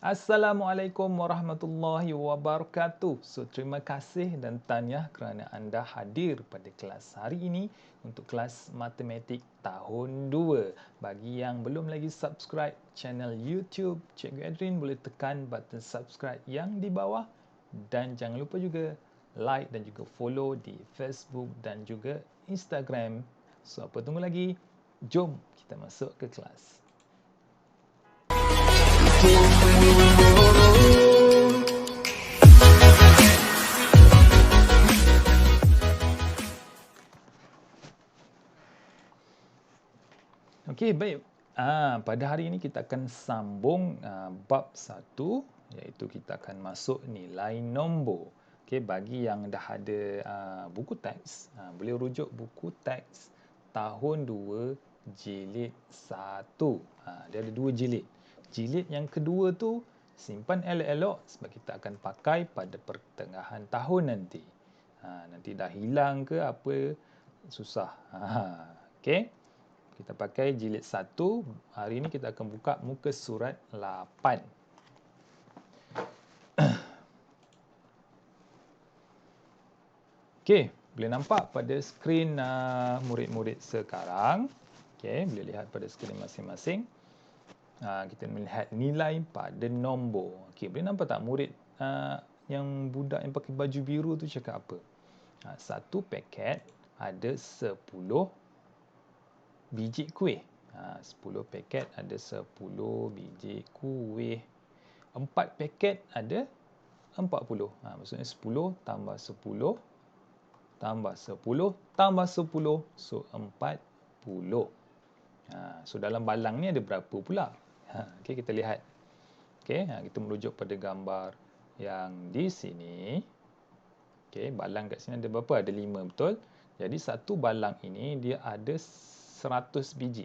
Assalamualaikum warahmatullahi wabarakatuh. So, terima kasih dan tahniah kerana anda hadir pada kelas hari ini untuk kelas matematik tahun 2. Bagi yang belum lagi subscribe channel YouTube Cikgu Adrin, boleh tekan button subscribe yang di bawah dan jangan lupa juga like dan juga follow di Facebook dan juga Instagram. So, apa tunggu lagi? Jom kita masuk ke kelas. Okey, baik. Pada hari ini kita akan sambung bab 1, iaitu kita akan masuk nilai nombor. Okey, bagi yang dah ada buku teks, boleh rujuk buku teks tahun 2 jilid 1. Dia ada 2 jilid. Jilid yang kedua tu simpan elok-elok sebab kita akan pakai pada pertengahan tahun nanti. Nanti dah hilang ke apa, susah. Okey. Kita pakai jilid 1. Hari ini kita akan buka muka surat 8. Okey, boleh nampak pada skrin murid-murid sekarang. Okey, boleh lihat pada skrin masing-masing. Kita melihat nilai pada nombor. Okey, boleh nampak tak murid yang budak yang pakai baju biru tu cakap apa? Satu paket ada 10 biji kuih. 10 paket ada 10 biji kuih. 4 paket ada 40. Maksudnya 10 tambah 10 tambah 10 tambah 10. So 40. So dalam balang ni ada berapa pula? Okey, kita lihat. Okey, kita merujuk pada gambar yang di sini. Okey, balang kat sini ada berapa? Ada 5, betul? Jadi satu balang ini dia ada 100 biji.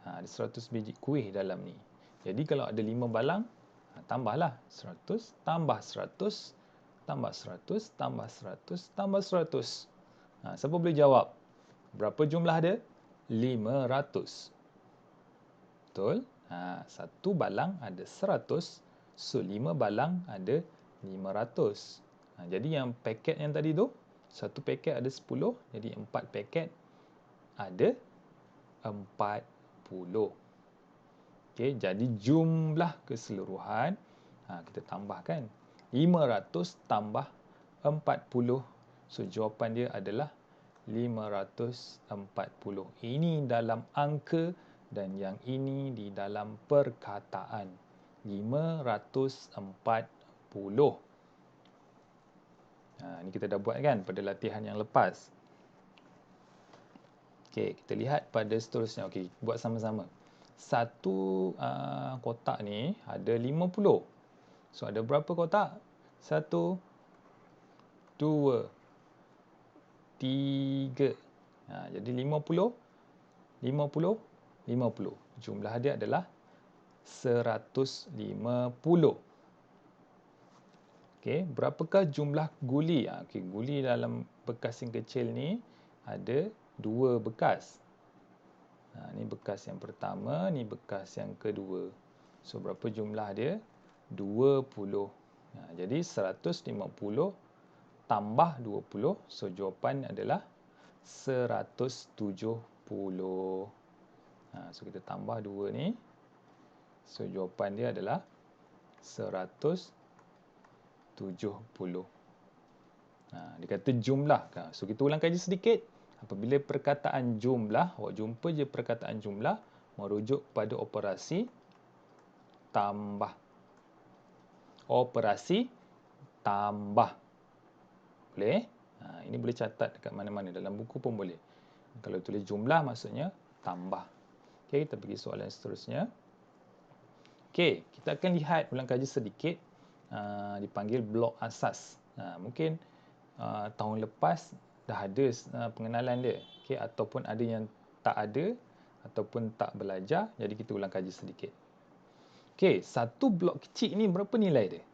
Ada 100 biji kuih dalam ni. Jadi kalau ada 5 balang, tambahlah 100 tambah 100 tambah 100 tambah 100 tambah 100. Siapa boleh jawab? Berapa jumlah dia? 500. Betul? Satu balang ada 100, so 5 balang ada 500. Jadi yang paket yang tadi tu, satu paket ada 10, jadi 4 paket ada 40. Okey, jadi jumlah keseluruhan kita tambahkan 500 tambah 40. So jawapan dia adalah 540. Ini dalam angka dan yang ini di dalam perkataan. 540. Ini kita dah buat kan pada latihan yang lepas. Okey, kita lihat pada seterusnya. Okey, buat sama-sama. Satu kotak ni ada 50. So ada berapa kotak? 1, 2, 3. Jadi 50, 50, 50. Jumlah dia adalah 150. Okey, berapakah jumlah guli? Okey, guli dalam bekas yang kecil ni ada 2 bekas. Ni bekas yang pertama, ni bekas yang kedua. So berapa jumlah dia? 20. Jadi 150 tambah 20. So jawapan adalah 170. So kita tambah 2 ni. So jawapan dia adalah 170. Dia kata jumlah. So kita ulang kaji sedikit. Apabila perkataan jumlah, awak jumpa je perkataan jumlah, merujuk pada operasi tambah. Operasi tambah. Boleh? Ini boleh catat dekat mana-mana. Dalam buku pun boleh. Kalau tulis jumlah maksudnya tambah. Okey, kita pergi soalan seterusnya. Okey, kita akan lihat ulang kaji sedikit. Dipanggil blok asas. Mungkin tahun lepas dah ada pengenalan dia. Okey, ataupun ada yang tak ada ataupun tak belajar. Jadi kita ulang kaji sedikit. Okey, satu blok kecil ni berapa nilai dia?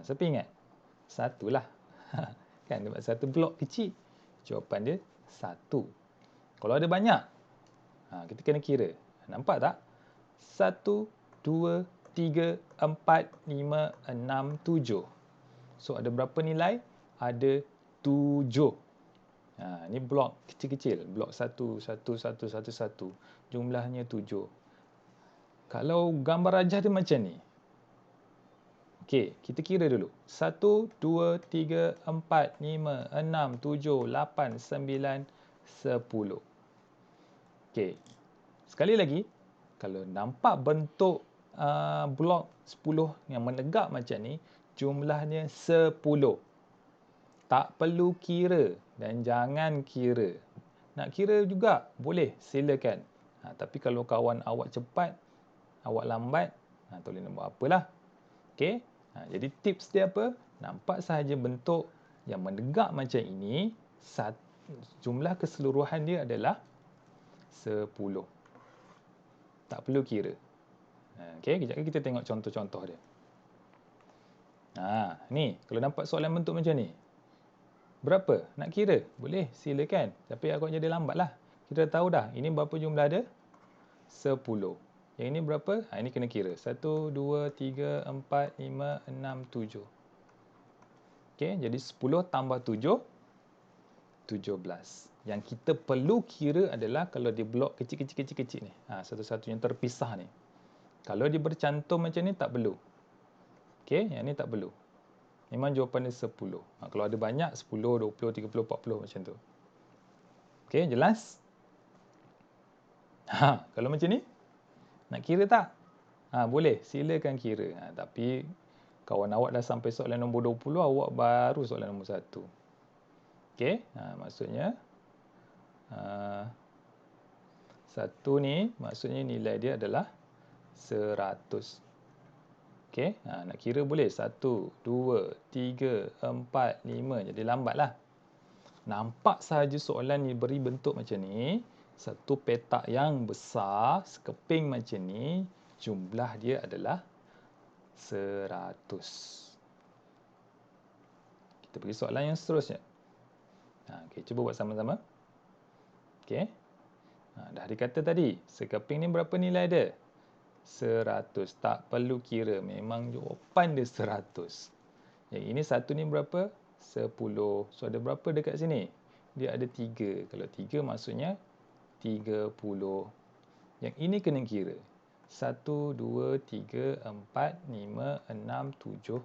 Siapa ingat? Satulah. Kan, dapat satu blok kecil. Jawapan dia 1. Kalau ada banyak, kita kena kira. Nampak tak? 1, 2, 3, 4, 5, 6, 7. So, ada berapa nilai? Ada 7. Ni blok kecil-kecil. Blok 1, 1, 1, 1, 1. Jumlahnya 7. Kalau gambar rajah dia macam ni. Okey, kita kira dulu. 1, 2, 3, 4, 5, 6, 7, 8, 9, 10. Okey. Sekali lagi, kalau nampak bentuk blok 10 yang menegak macam ni, jumlahnya 10. Tak perlu kira dan jangan kira. Nak kira juga, boleh, silakan. Tapi kalau kawan awak cepat, awak lambat, tak boleh nak buat apalah. Okey. Jadi tips dia apa? Nampak sahaja bentuk yang menegak macam ini, jumlah keseluruhan dia adalah 10. Tak perlu kira. Okey, kejap lagi kita tengok contoh-contoh dia. Ni, kalau nampak soalan bentuk macam ni. Berapa? Nak kira? Boleh, silakan. Tapi agak jadi lambat lah. Kita tahu dah, ini berapa jumlah dia? 10. Yang ini berapa? Ini kena kira. 1, 2, 3, 4, 5, 6, 7. Okey, jadi 10 tambah 7, 17. Yang kita perlu kira adalah kalau dia blok kecil-kecil ni. Satu-satu yang terpisah ni. Kalau dia bercantum macam ni, tak perlu. Okey, yang ni tak perlu. Memang jawapan dia 10. Kalau ada banyak, 10, 20, 30, 40 macam tu. Okey, jelas? Kalau macam ni, nak kira tak? Boleh, silakan kira. Tapi kawan awak dah sampai soalan nombor 20, awak baru soalan nombor 1. Okey, maksudnya 1 ni, maksudnya nilai dia adalah 100. Okey, nak kira boleh. 1, 2, 3, 4, 5. Jadi lambatlah. Nampak sahaja soalan ni beri bentuk macam ni. Satu petak yang besar, sekeping macam ni, jumlah dia adalah 100. Kita pergi soalan yang seterusnya. Okey, cuba buat sama-sama. Okey. Dah dikata tadi, sekeping ni berapa nilai dia? 100. Tak perlu kira, memang jawapan dia 100. Yang ini satu ni berapa? 10. So ada berapa dekat sini? Dia ada 3. Kalau 3 maksudnya 30. Yang ini kena kira. 1, 2, 3, 4, 5, 6, 7,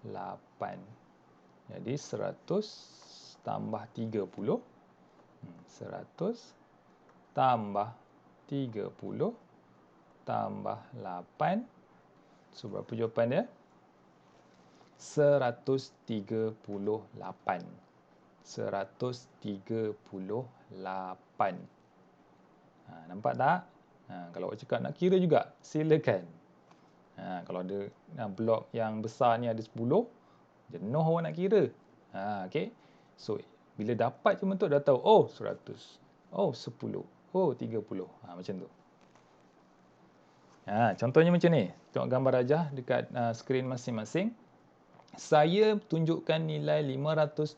8. Jadi 100 tambah 30. 100 tambah 30 tambah 8. So berapa jawapan dia? 138. 138. Nampak tak? Kalau awak cakap nak kira juga, silakan. Kalau ada blok yang besar ni ada 10, jenuh awak nak kira. Okey. So bila dapat je bentuk dah tahu, oh 100. Oh 10. Oh 30. Macam tu. Contohnya macam ni. Tengok gambar rajah dekat skrin masing-masing. Saya tunjukkan nilai 526.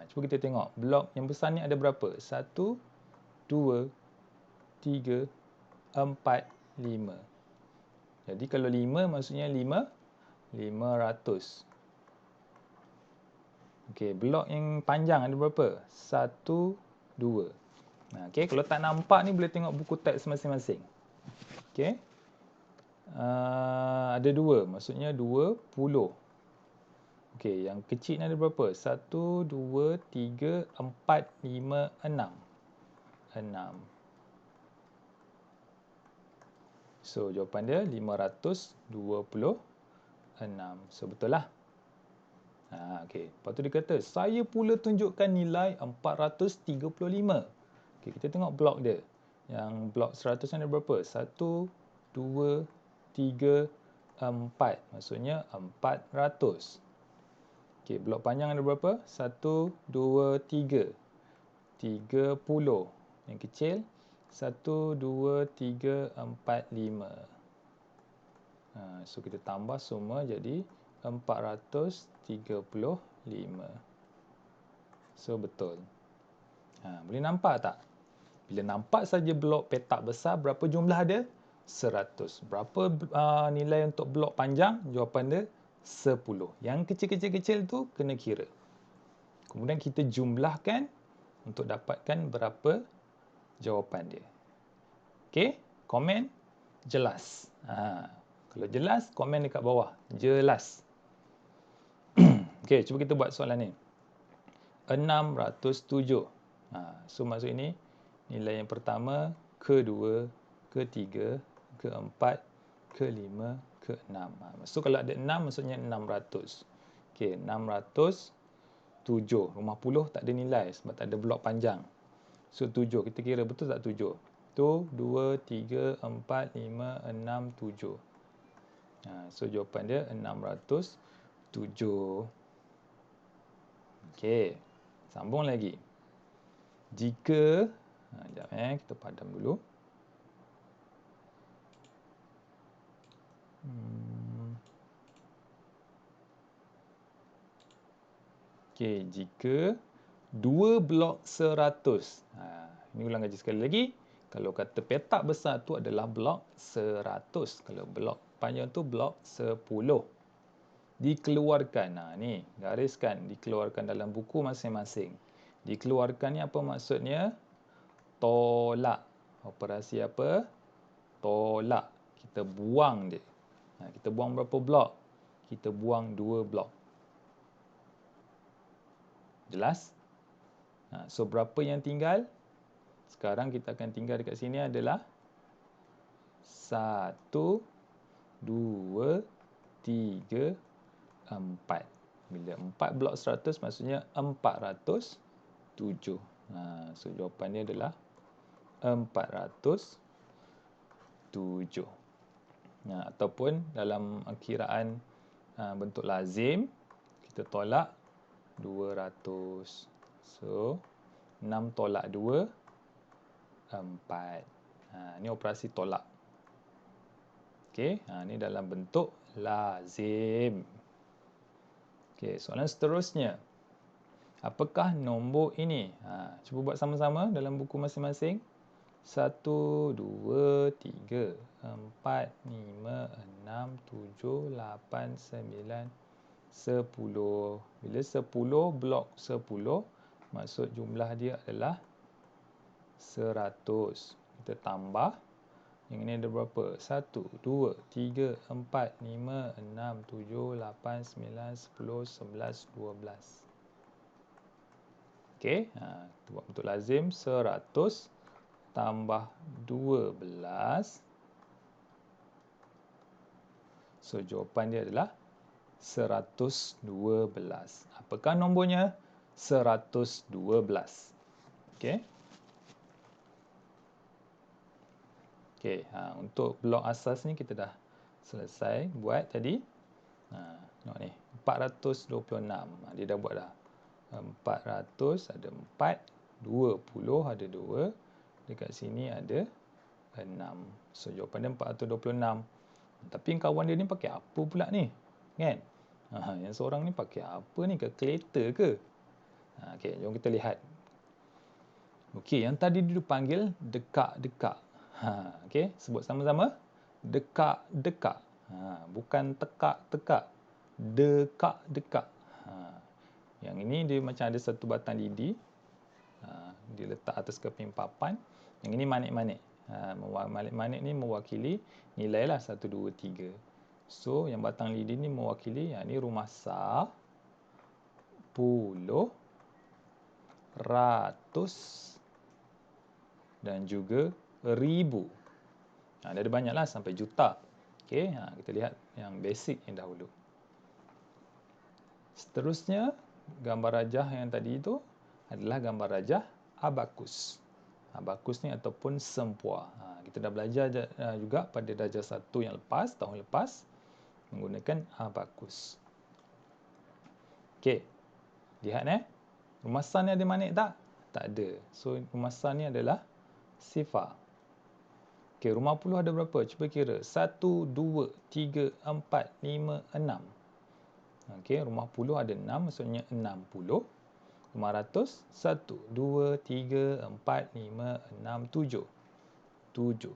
Cuba kita tengok. Blok yang besar ni ada berapa? 1, 2, 3, 4, 5. Jadi kalau 5 maksudnya 500. Okey, blok yang panjang ada berapa? 1, 2. Okey, kalau tak nampak ni boleh tengok buku teks masing-masing. Okey. Ada 2, maksudnya 20. Okey, yang kecil ni ada berapa? 1, 2, 3, 4, 5, 6. 6. So, jawapan dia 526. So, betul lah. Okey. Lepas tu dia kata, saya pula tunjukkan nilai 435. Okey, kita tengok blok dia. Yang blok 100 ni ada berapa? 1, 2, 3, 4. Maksudnya 400. Okey, blok panjang ada berapa? 1, 2, 3. 30. Yang kecil 1, 2, 3, 4, 5. So kita tambah semua jadi 435. So betul. Boleh nampak tak? Bila nampak saja blok petak besar, berapa jumlah dia? 100. Berapa nilai untuk blok panjang? Jawapan dia 10. Yang kecil-kecil tu kena kira. Kemudian kita jumlahkan untuk dapatkan berapa jawapan dia. Okey, komen jelas. Kalau jelas, komen dekat bawah. Jelas. Okey, cuba kita buat soalan ni. 607. So maksud ini nilai yang pertama, kedua, ketiga, keempat, kelima, keenam. So kalau ada 6 maksudnya 600. Okey, 607. Rumah puluh tak ada nilai sebab tak ada blok panjang. So 7. Kita kira betul tak 7? Tu 2, 3, 4, 5, 6, 7. So jawapan dia 607. Okey. Sambung lagi. Jika sekejap kita padam dulu. Okey, jika 2 blok 100. Ini ulang kaji sekali lagi. Kalau kata petak besar tu adalah blok 100. Kalau blok panjang tu blok 10. Dikeluarkan. Ni, gariskan. Dikeluarkan dalam buku masing-masing. Dikeluarkan ni apa maksudnya? Tolak. Operasi apa? Tolak. Kita buang dia. Kita buang berapa blok? Kita buang 2 blok. Jelas? So, berapa yang tinggal? Sekarang kita akan tinggal dekat sini adalah 1, 2, 3, 4. Bila 4 blok 100 maksudnya 407. So, jawapannya adalah 407. Ataupun dalam kiraan bentuk lazim, kita tolak 200. So, 6 tolak 2, 4. Ini operasi tolak. Okey, ini dalam bentuk lazim. Okey, soalan seterusnya. Apakah nombor ini? Cuba buat sama-sama dalam buku masing-masing. 1, 2, 3, 4, 5, 6, 7, 8, 9, 10. Bila 10 blok 10, maksud jumlah dia adalah 100. Kita tambah. Yang ini ada berapa? 1, 2, 3, 4, 5, 6, 7, 8, 9, 10, 11, 12. Okey, kita buat bentuk lazim. 100 tambah 12. So, jawapan dia adalah 112. Apakah nombornya? 112. Okey. Okey, untuk blok asas ni kita dah selesai buat tadi. Tengok ni, 426. Dia dah buat dah. 400 ada 4, 20 ada 2. Dekat sini ada 6. So, jawapan dia 426. Tapi kawan dia ni pakai apa pula ni? Kan? Yang seorang ni pakai apa ni? Kalkulator ke? Okey, jom kita lihat. Okey, yang tadi dia panggil dekak-dekak. Okey, sebut sama-sama. Dekak-dekak. Bukan tekak-tekak. Dekak-dekak. Yang ini dia macam ada satu batang lidi. Dia letak atas keping papan. Yang ini manik-manik. Manik-manik ni mewakili nilai lah 1, 2, 3. So, yang batang lidi ni mewakili, yang ni rumah sah, puluh, ratus dan juga ribu. Dia ada banyak lah sampai juta. Okey, kita lihat yang basic yang dahulu. Seterusnya, gambar rajah yang tadi itu adalah gambar rajah abakus. Abakus ni ataupun sempua. Kita dah belajar juga pada darjah 1 yang lepas, tahun lepas, menggunakan abakus. Okey, lihat rumasan ni ada manik tak? Tak ada. So, rumasan ni adalah sifar. Okey, rumah puluh ada berapa? Cuba kira. 1, 2, 3, 4, 5, 6. Okey, rumah puluh ada 6, maksudnya 60. Rumah ratus, 1, 2, 3, 4, 5, 6, 7. 7.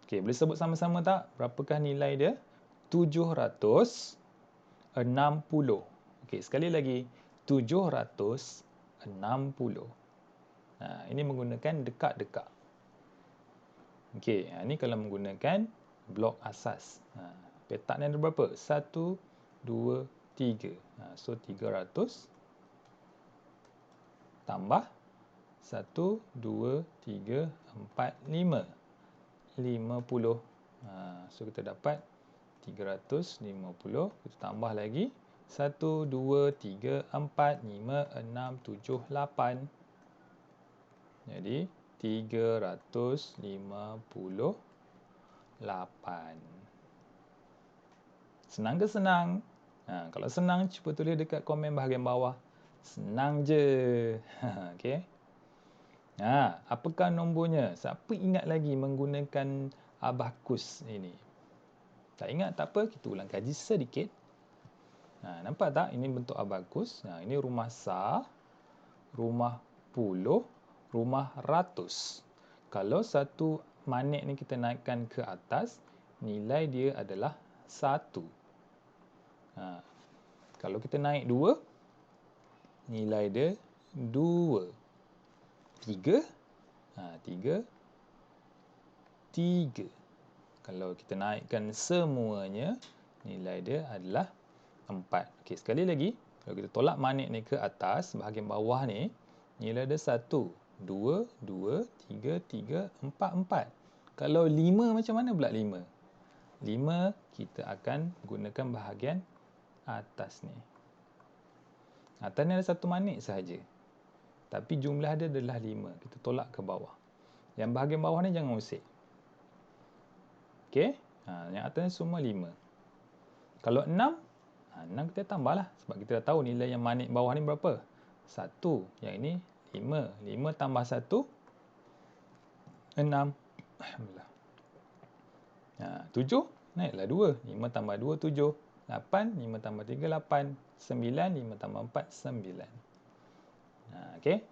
Okey, boleh sebut sama-sama tak? Berapakah nilai dia? 760. Okey, sekali lagi. 760. Ini menggunakan dekat-dekat. Okey, ini kalau menggunakan blok asas. Petak ni ada berapa? 1, 2, 3. So, 300 tambah 1, 2, 3, 4, 5. 50. So, kita dapat 350. Kita tambah lagi. 1, 2, 3, 4, 5, 6, 7, 8. Jadi, 358. Senang ke senang? Kalau senang, cuba tulis dekat komen bahagian bawah. Senang je. Okey. Apakah nombornya? Siapa ingat lagi menggunakan abakus ini? Tak ingat? Tak apa. Kita ulang kaji sedikit. Nampak tak? Ini bentuk abakus. Ini rumah sah, rumah puluh, rumah ratus. Kalau satu manik ni kita naikkan ke atas, nilai dia adalah 1. Kalau kita naik 2, nilai dia 2. 3, 3. Kalau kita naikkan semuanya, nilai dia adalah 4. Okey, sekali lagi. Kalau kita tolak manik ni ke atas, bahagian bawah ni, nilai dia 1, 2, 2, 3, 3, 4, 4. Kalau 5 macam mana pula 5? 5 kita akan gunakan bahagian atas ni. Atas ni ada satu manik sahaja. Tapi jumlah dia adalah 5. Kita tolak ke bawah. Yang bahagian bawah ni jangan usik. Okey? Yang atas ni semua 5. Kalau 6, 6 kita tambahlah. Sebab kita dah tahu nilai yang manik bawah ni berapa? 1. Yang ini 5. 5 tambah 1, 6. Alhamdulillah. 7, naiklah 2. 5 tambah 2, 7. 8, 5 tambah 3, 8. 9, 5 tambah 4, 9. Okey.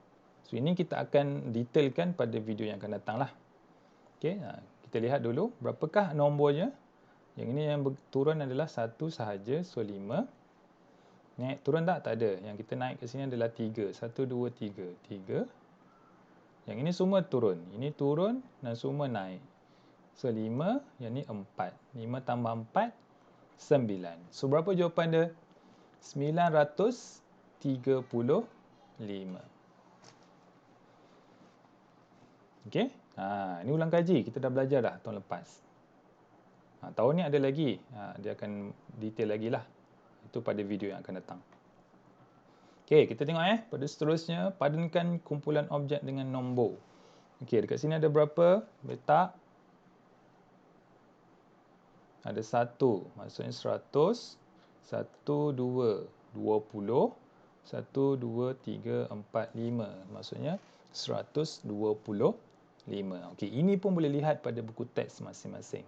So, ini kita akan detailkan pada video yang akan datang lah. Okey. Kita lihat dulu berapakah nombornya. Yang ini yang turun adalah 1 sahaja. So, 5. Naik turun tak? Tak ada. Yang kita naik ke sini adalah 3. 1, 2, 3. 3. Yang ini semua turun. Ini turun dan semua naik. So, 5. Yang ni 4. 5 tambah 4, 9. So, berapa jawapan dia? 935. Okey. Ini ulang kaji. Kita dah belajar dah tahun lepas. Tahun ni ada lagi. Dia akan detail lagi lah. Itu pada video yang akan datang. Okey, kita tengok pada seterusnya, padankan kumpulan objek dengan nombor. Okey, dekat sini ada berapa petak? Ada 1, maksudnya 100. 1, 2, 20. 1, 2, 3, 4, 5. Maksudnya 125. Okey, ini pun boleh lihat pada buku teks masing-masing.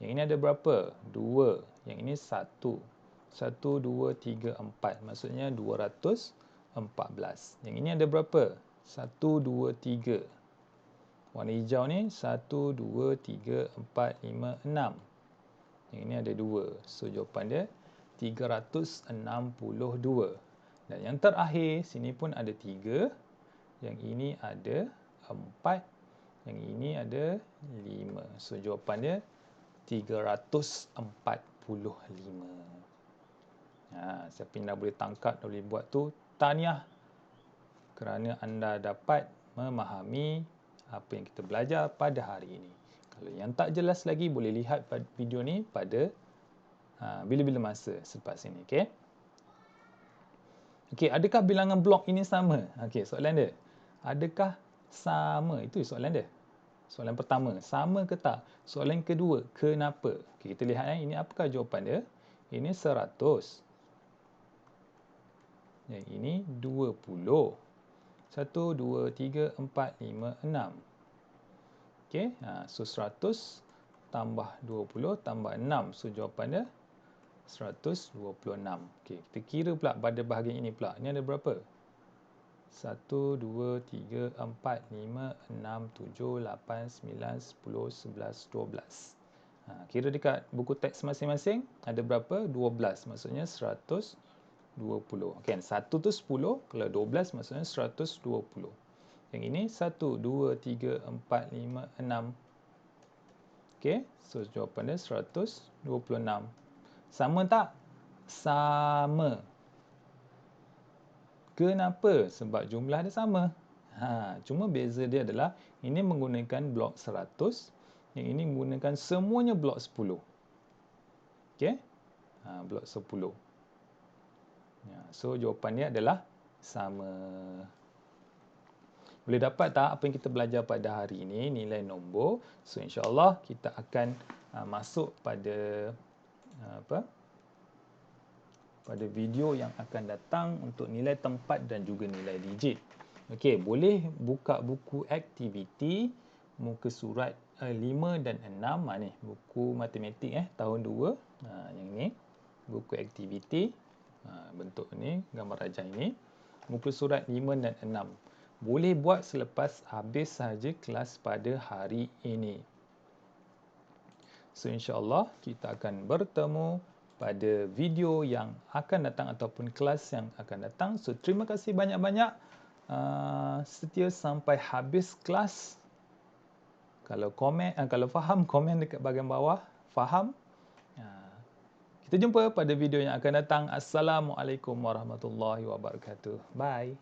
Yang ini ada berapa? 2. Yang ini 1. 1, 2, 3, 4. Maksudnya 214. Yang ini ada berapa? 1, 2, 3. Warna hijau ni 1, 2, 3, 4, 5, 6. Yang ini ada 2. So, jawapan dia 362. Dan yang terakhir, sini pun ada 3. Yang ini ada 4. Yang ini ada 5. So, jawapan dia 345. Siapa yang dah boleh tangkap, dah boleh buat tu, tahniah. Kerana anda dapat memahami apa yang kita belajar pada hari ini. Kalau yang tak jelas lagi, boleh lihat video ni pada bila-bila masa selepas ini. Okey. Okey, adakah bilangan blok ini sama? Okey, soalan dia. Adakah sama? Itu soalan dia. Soalan pertama, sama ke tak? Soalan kedua, kenapa? Okey, kita lihat ini apakah jawapan dia? Ini 100. Yang ini 20. 1, 2, 3, 4, 5, 6. Okey, so 100 tambah 20 tambah 6. So, jawapan dia 126. Okey, kita kira pula pada bahagian ini pula. Ini ada berapa? 1, 2, 3, 4, 5, 6, 7, 8, 9, 10, 11, 12. Kira dekat buku teks masing-masing ada berapa? 12. Maksudnya 120. Okay, 1 tu 10. Kalau 12 maksudnya 120. Yang ini 1, 2, 3, 4, 5, 6. Okay, so jawapan dia 126. Sama tak? Sama. Kenapa? Sebab jumlah dia sama. Cuma beza dia adalah ini menggunakan blok 100, yang ini menggunakan semuanya blok 10. Okey? Blok 10. So jawapan dia adalah sama. Boleh dapat tak apa yang kita belajar pada hari ini, nilai nombor. So insya-Allah kita akan masuk pada pada video yang akan datang untuk nilai tempat dan juga nilai digit. Okey, boleh buka buku aktiviti muka surat 5 dan 6. Ni buku matematik tahun 2. Yang ni buku aktiviti. Bentuk ni gambar rajah ini. Muka surat 5 dan 6. Boleh buat selepas habis sahaja kelas pada hari ini. So insya-Allah kita akan bertemu pada video yang akan datang ataupun kelas yang akan datang. So terima kasih banyak-banyak setia sampai habis kelas. Kalau kalau faham, komen dekat bahagian bawah. Faham? Kita jumpa pada video yang akan datang. Assalamualaikum warahmatullahi wabarakatuh. Bye.